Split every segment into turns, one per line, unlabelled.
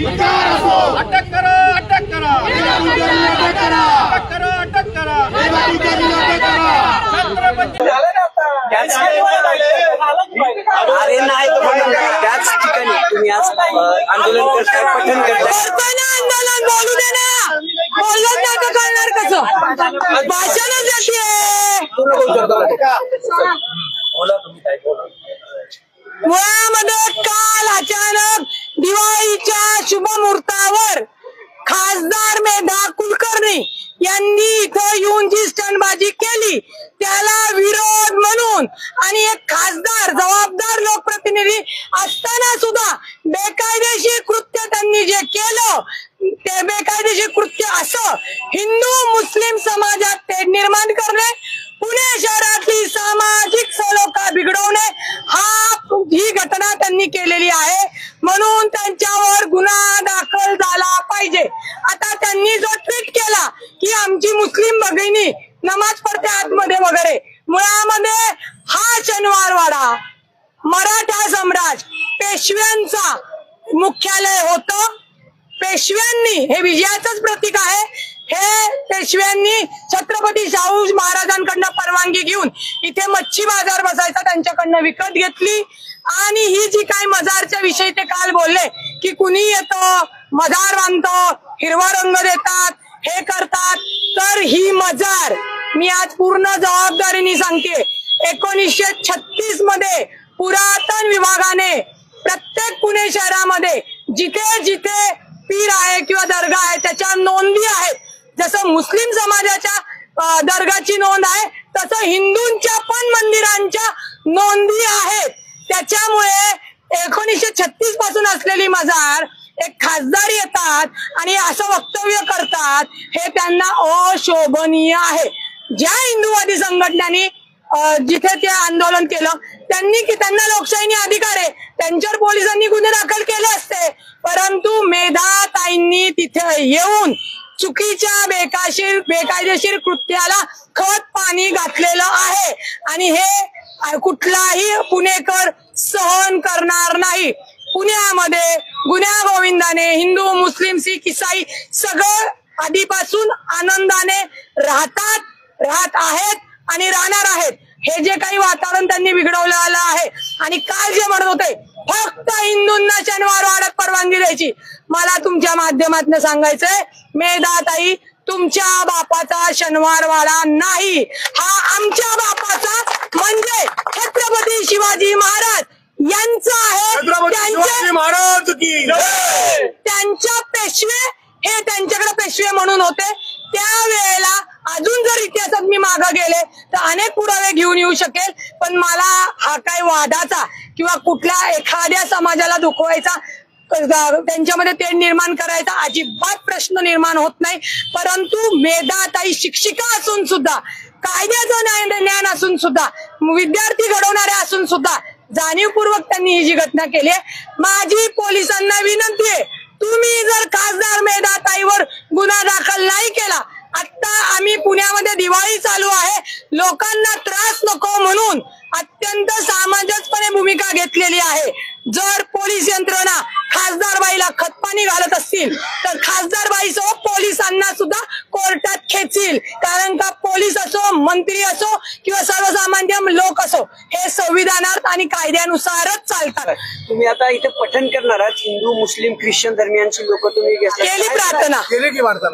अटक करा, अटक करा, अटक करा, अटक करा,
अरे नाही त्याच ठिकाणी तुम्ही आज आंदोलन करताय, पठण करताय.
आंदोलन बोलू दे ना, बोललं नाही तर कळणार कसं? भाषणच मुळामध्ये काल अचानक दिवाळीच्या शुभ मुहूर्तावर खासदार मेधा कुलकर्णी यांनी इथं येऊन जी स्टंटबाजी केली त्याला विरोध म्हणून आणि एक खासदार जबाबदार लोकप्रतिनिधी असताना सुद्धा बेकायदेशीर कृत्य त्यांनी जे केलं ते बेकायदेशीर कृत्य असं हिंदू मुस्लिम समाजात ते निर्माण करणे, पुणे शहरातली सामाजिक सलोखा बिघडवणे ही घटना त्यांनी केलेली आहे. म्हणून त्यांच्यावर गुन्हा दाखल झाला पाहिजे. आता त्यांनी जो ट्विट केला की आमची मुस्लिम भगिनी नमाज पडते आतमध्ये वगैरे, मुळामध्ये हा शनिवारवाडा मराठा सम्राट पेशव्यांचा मुख्यालय होतं. पेशव्यांनी हे विजयाचंच प्रतीक आहे. हे पेशव्यांनी छत्रपती शाहू महाराजांकडनं परवानगी घेऊन इथे मच्छी बाजार बसायचा त्यांच्याकडनं विकत घेतली. आणि ही जी काही मजारच्या विषयी ते काल बोलले की कुणी येतं मजार बांधतो, हिरवा रंग देतात, हे करतात, तर ही मजार मी आज पूर्ण जबाबदारीने सांगते 1936 मध्ये पुरातन विभागाने प्रत्येक पुणे शहरामध्ये जिथे जिथे पीर आहे किंवा दर्गा आहे त्याच्या नोंदी आहेत. जसं मुस्लिम समाजाच्या दर्गाची नोंद आहे तसं हिंदूंच्या पण मंदिरांच्या नोंदी आहेत. त्याच्यामुळे 1936 पासून असलेली मजार एक खासदार येतात आणि असं वक्तव्य करतात हे त्यांना अशोभनीय आहे. ज्या हिंदूवादी संघटनांनी जिथे ते आंदोलन केलं त्यांना लोकशाहीने अधिकार आहे, त्यांच्यावर पोलिसांनी गुन्हे दाखल केले असते, परंतु मेधा ताईंनी तिथे येऊन चुकीच्या बेकायदेशीर कृत्याला खत पाणी घातलेलं आहे आणि हे कुठलाही पुणेकर सहन करणार नाही. पुण्यामध्ये गुन्ह्या गोविंदाने हिंदू मुस्लिम सिख ईसाई सगळं आधीपासून आनंदाने राहत आहेत आणि राहणार आहेत. हे जे काही वातावरण त्यांनी बिघडवलेलं आहे आणि काल जे म्हणत होते फक्त हिंदूंना शनिवार वाड्यात परवानगी द्यायची, मला तुमच्या माध्यमातून सांगायचंय मेधा ताई तुमच्या बापाचा शनिवार वाडा नाही, हा आमच्या बापाचा म्हणजे छत्रपती शिवाजी महाराज यांचा आहे. त्यांच्या पेशवे हे त्यांच्याकडे पेशवे म्हणून होते त्यावेळेला. अजून जर इतिहासात मी मागे गेले तर अनेक पुरावे घेऊन येऊ शकेल, पण मला हा काही वादाचा किंवा कुठल्या एखाद्या समाजाला दुखवायचा त्यांच्यामध्ये ते निर्माण करायचा अजिबात प्रश्न निर्माण होत नाही. परंतु मेधा ताई शिक्षिका असून सुद्धा, कायद्याचं ज्ञान असून सुद्धा, विद्यार्थी घडवणारे असून सुद्धा जाणीवपूर्वक त्यांनी ही जी घटना केली आहे. माझी पोलिसांना विनंती आहे, तुम्ही जर खासदार मेधा ताईवर गुन्हा दाखल नाही केला, आता आम्ही पुण्यामध्ये दिवाळी चालू आहे, लोकांना त्रास नको म्हणून अत्यंत सामंजस्यपणे भूमिका घेतलेली आहे. जर पोलीस यंत्रणा खासदारबाईला खतपाणी घालत असतील तर खासदारबाईसह पोलिसांना सुद्धा कोर्टात खेचील, कारण का पोलीस असो, मंत्री असो किंवा सर्वसामान्य लोक असो हे संविधानात आणि कायद्यानुसारच चालतात.
तुम्ही आता इथे पठण करणार आहात, हिंदू मुस्लिम ख्रिश्चन धर्मियांची लोक तुम्ही
केली प्रार्थना,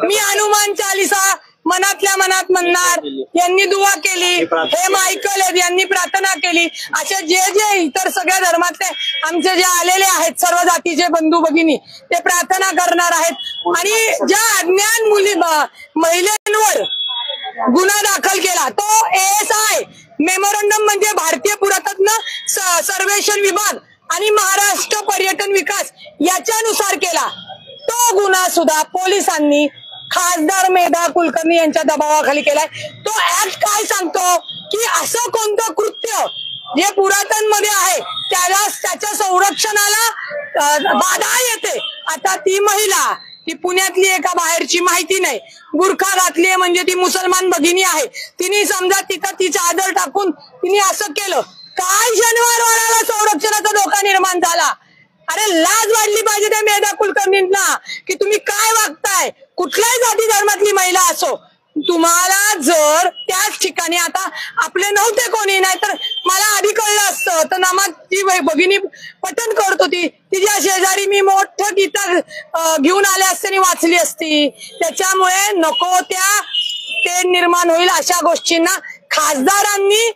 मी हनुमान चालीसा मनातल्या मनात म्हणणार, यांनी दुआ केली, हे मायकल यांनी प्रार्थना केली, असे जे जे इतर सगळ्या धर्मातले आमचे जे आलेले आहेत सर्व जातीचे बंधू भगिनी ते प्रार्थना करणार आहेत. आणि ज्या अज्ञान महिलांवर गुन्हा दाखल केला तो ASI मेमोरंडम म्हणजे भारतीय पुरातत्व सर्वेक्षण विभाग आणि महाराष्ट्र पर्यटन विकास याच्यानुसार केला, तो गुन्हा सुद्धा पोलिसांनी खासदार मेधा कुलकर्णी यांच्या दबावाखाली केलाय. तो ऍक्ट काय सांगतो की असं कोणतं कृत्य जे पुरातन मध्ये आहे त्याच्या संरक्षणाला बाधा येते. आता ती महिला ती पुण्यातली एका बाहेरची माहिती नाही, बुरखा घातली म्हणजे ती मुसलमान भगिनी आहे, तिने समजा तिथं ती चादर टाकून तिने असं केलं, काय शनिवार वाड्याला संरक्षणाचा धोका निर्माण झाला. अरे लाज वाटली पाहिजे त्या मेधा कुलकर्णींना की तुम्ही काय वागताय. कुठल्याही जाती धर्मातली महिला असो, तुम्हाला जर त्याच ठिकाणी, आता आपले नव्हते कोणी, नाही तर मला आधी कळलं असतं तर नमाज ती भगिनी पठण करत होती, तिच्या शेजारी मी मोठं गीता घेऊन आले असते आणि वाचली असती. त्याच्यामुळे नको त्या तेढ निर्माण होईल अशा गोष्टींना खासदारांनी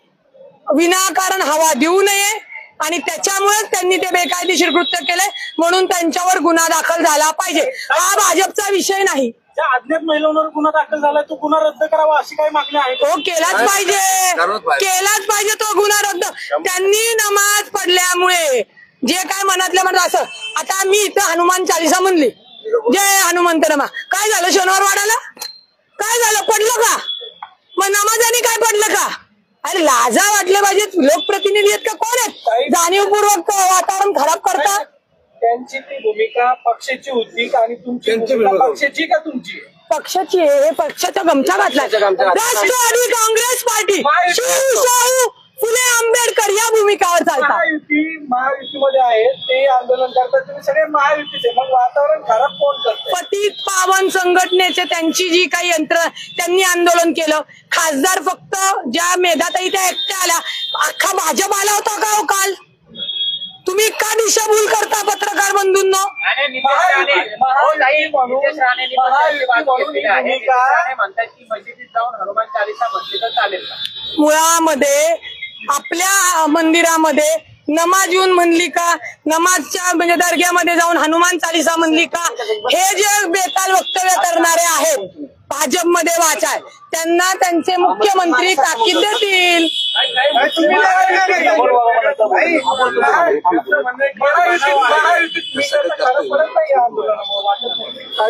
विनाकारण हवा देऊ नये आणि त्याच्यामुळे त्यांनी ते बेकायदेशीर कृत्य केले म्हणून त्यांच्यावर गुन्हा दाखल झाला पाहिजे. हा भाजपचा विषय नाही.
ज्या अज्ञात महिलांवर गुन्हा दाखल झालाय तो गुन्हा रद्द करावा अशी काही मागणी आहे?
हो, केलाच पाहिजे तो गुन्हा रद्द. त्यांनी नमाज पडल्यामुळे जे काय मनातल्या मनात असं, आता मी इथं हनुमान चालीसा म्हणली, जय हनुमंत नमा, काय झालं शनिवार वाड्याला? काय झालं? पडलं का? मग नमाजाने काय पडलं का? अरे लाजा वाटले पाहिजेत. लोकप्रतिनिधी आहेत का? कोण आहेत जाणीवपूर्वक वातावरण खराब करतात?
त्यांची ती भूमिका पक्षाची होती आणि तुमची भूमिका पक्षाची का तुमची?
पक्षाची आहे. पक्षाचा गमछा घातला. राष्ट्रवादी काँग्रेस पार्टी, शिवशाहू फुले आंबेडकर या भूमिकावर चालतात.
महायुतीमध्ये आहेत, ते आंदोलन करतात, तुम्ही सगळे महायुतीचे, मग वातावरण खराब कोण करतं?
पतित पावन संघटनेचे त्यांची जी काही यंत्र त्यांनी आंदोलन केलं. खासदार फक्त ज्या मेधाताई त्या एकट्या आल्या, अख्खा भाजप आला होता का हो काल? तुम्ही का दिशाभूल करता पत्रकार बंधूंनो? मुळामध्ये आपल्या मंदिरामध्ये नमाज येऊन म्हणली का? नमाजच्या म्हणजे दर्ग्यामध्ये जाऊन हनुमान चालीसा म्हणली का? हे जे बेताल वक्तव्य करणारे आहेत भाजपमध्ये वाचाय, त्यांना त्यांचे मुख्यमंत्री ताकीद देतील.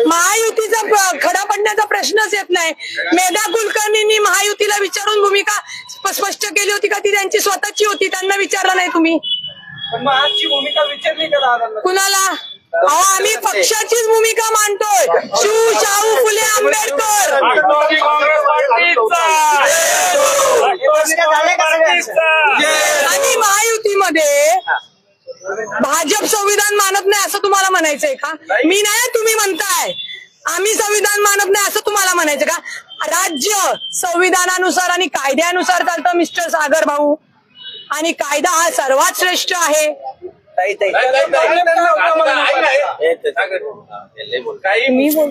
महायुतीचा खडा पडण्याचा प्रश्नच येत नाही. मेधा कुलकर्णींनी महायुतीला विचारून भूमिका स्पष्ट केली होती का? ती त्यांची स्वतःची होती, त्यांना विचारलं नाही तुम्ही?
आजची भूमिका विचारली का?
कुणाला? अहो, आम्ही पक्षाचीच भूमिका मांडतोय. शिवशाहू फुले आंबेडकर आणि महायुतीमध्ये भाजप संविधान मानत नाही असं तुम्हाला म्हणायचंय का? मी नाही, तुम्ही म्हणताय आम्ही संविधान मानत नाही असं तुम्हाला म्हणायचं का? राज्य संविधानानुसार आणि कायद्यानुसार चालतं मिस्टर सागर भाऊ, आणि कायदा हा सर्वात श्रेष्ठ आहे.
काही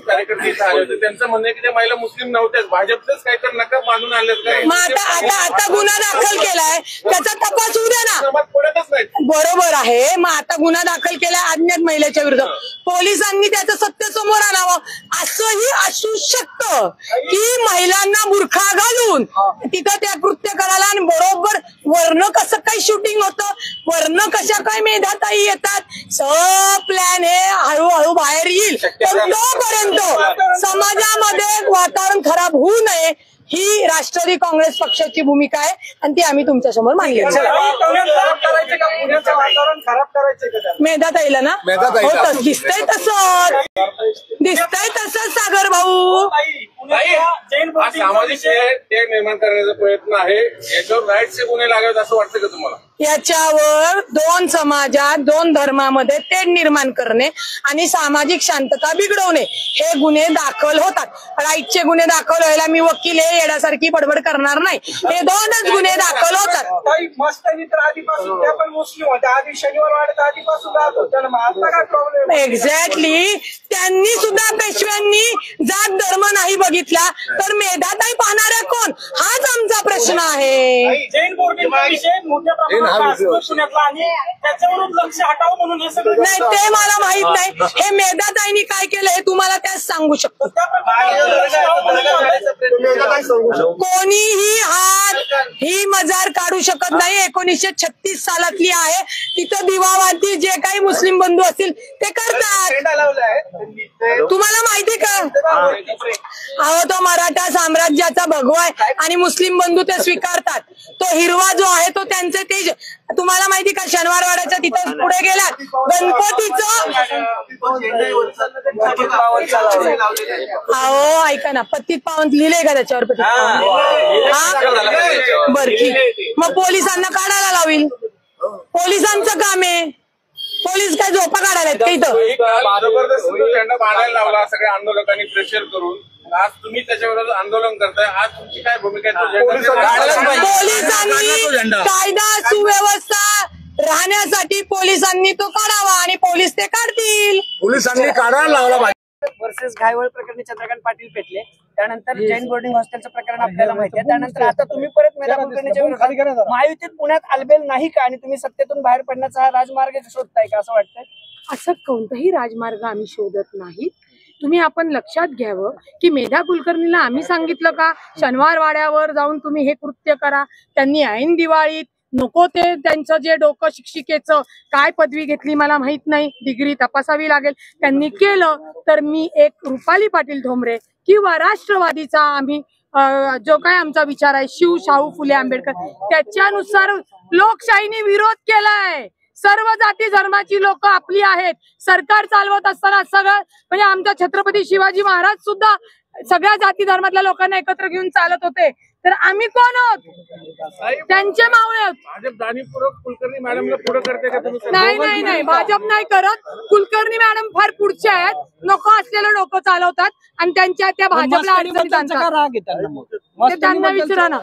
कार्यकर्ते इथं आले होते, त्यांचं म्हणणं आहे की त्या महिला मुस्लिम नव्हत्याच, भाजपचंच काहीतरी नका मानून आले.
मग आता गुन्हा दाखल केलाय, त्याचा तपास होऊ द्या ना.
पडतच नाही.
बरोबर आहे. मग आता गुन्हा दाखल केलाय अज्ञात महिलेच्या विरुद्ध, पोलिसांनी त्याचं सत्य समोर आणावं. असंही असू शकतं की महिलांना बुरखा घालून तिथं त्या कृत्य करायला, आणि बरोबर वर्ण कसं काही शूटिंग होतं, वर्ण कशा काय मेधाताई येतात, सब प्लॅन हे हळूहळू बाहेर येईल. पण तोपर्यंत समाजामध्ये वातावरण खराब होऊ नये ही राष्ट्रवादी काँग्रेस पक्षाची भूमिका आहे आणि ती आम्ही तुमच्या समोर मांडली. मेधाताईला ना होतच दिसतंय तसंच सागर भाऊ.
सामाजिक ते निर्माण करण्याचा प्रयत्न आहे, याच्यावर राईटचे गुन्हे लागावेत असं वाटतं का तुम्हाला?
याच्यावर दोन समाजात, दोन धर्मामध्ये तेढ निर्माण करणे आणि सामाजिक शांतता बिघडवणे हे गुन्हे दाखल होतात. राईटचे गुन्हे दाखल व्हायला मी वकील आहे येण्यासारखी बडबड करणार नाही. हे दोनच गुन्हे दाखल होतात.
आधीपासून त्या पण मुस्लिम होत्या, आधी शनिवार वाड्यात आधीपासून राहत होत्या ना, मग आता काय प्रॉब्लेम?
एक्झॅक्टली. त्यांनी सुद्धा पेशव्यांनी जात धर्म नाही बघितला तर मेधाताई पाहणाऱ्या कोण? हाच आमचा प्रश्न आहे.
जैन बोर्डिंगचा विषय मोठ्या प्रमाणात पुण्यातला आणि त्याच्यावरून लक्ष हटावं म्हणून हे सगळं
नाही, ते मला माहित नाही. हे मेधाताईंनी काय केलं हे तुम्हाला त्याच सांगू शकतो. कोणीही ही मजार काढू शकत नाही. 1936 सालातली आहे. तिथं दिवावाती जे काही मुस्लिम बंधू असतील ते करतात. तुम्हाला माहिती का? अहो, तो मराठा साम्राज्याचा भगवा आहे आणि मुस्लिम बंधू ते स्वीकारतात. तो हिरवा जो आहे तो त्यांचे तेज. तुम्हाला माहिती का? शनिवारवाड्याच्या तिथं पुढे गेलात गणपतीचं, अहो ऐका ना, पतित पावन लिहिलंय का त्याच्यावर? पतित पावन. बरं ठीक. मग पोलिसांना काढायला लावील. पोलिसांचं काम आहे. पोलीस काय झोपा काढायला का इथं?
जबरदस्ती तो झेंडा बांधायला लावला सगळ्या आंदोलकांनी प्रेशर करून. आज तुम्ही त्याच्या विरोधात आंदोलन करताय. आज तुमची काय भूमिका आहे?
पोलिसांनी कायदा सुव्यवस्था राहण्यासाठी पोलिसांनी तो काढावा आणि पोलीस ते काढतील.
पोलिसांनी काढायला लावला पाहिजे.
वर्सेस घायवळ प्रकरणी चंद्रकांत पाटील पेटले, त्यानंतर जैन बोर्डिंग हॉस्टेलचं प्रकरण आपल्याला माहिती आहे. त्यानंतर आता तुम्ही परत मेधा कुलकर्णीच्या विरोधात महायुतीत पुण्यात आलबेल नाही का आणि तुम्ही सत्तेतून बाहेर पडण्याचा हा राजमार्ग शोधताय का असं वाटतंय?
असं कोणताही राजमार्ग आम्ही शोधत नाही. तुम्ही आपण लक्षात घ्यावं की मेधा कुलकर्णीला आम्ही सांगितलं का शनिवार वाड्यावर जाऊन तुम्ही हे कृत्य करा? त्यांनी ऐन दिवाळीत नको ते त्यांचं जे डोकं शिक्षिकेचं काय पदवी घेतली मला माहित नाही, डिग्री तपासावी लागेल, त्यांनी केलं तर मी एक रुपाली पाटील ठोंबरे किंवा राष्ट्रवादीचा आम्ही जो काय आमचा विचार आहे शिव शाहू फुले आंबेडकर त्याच्यानुसार लोकशाहीने विरोध केलाय. सर्व जाती धर्माची लोक आपली आहेत. सरकार चालवत असताना सगळं म्हणजे आमच्या छत्रपती शिवाजी महाराज सुद्धा सगळ्या जाती धर्मातल्या लोकांना एकत्र घेऊन चालत होते. तर आम्ही कोण आहोत? त्यांचे मावळे आहोत.
भाजप जाणीवपूर्वक कुलकर्णी मॅडमला पुढे करते का तुम्ही?
नाही भाजप नाही करत. कुलकर्णी मॅडम फार पुढचे आहेत. नको असलेलं डोकं चालवतात आणि त्यांच्या त्या भाजपला अडचणीत आणतात. ते त्यांना विचारा ना.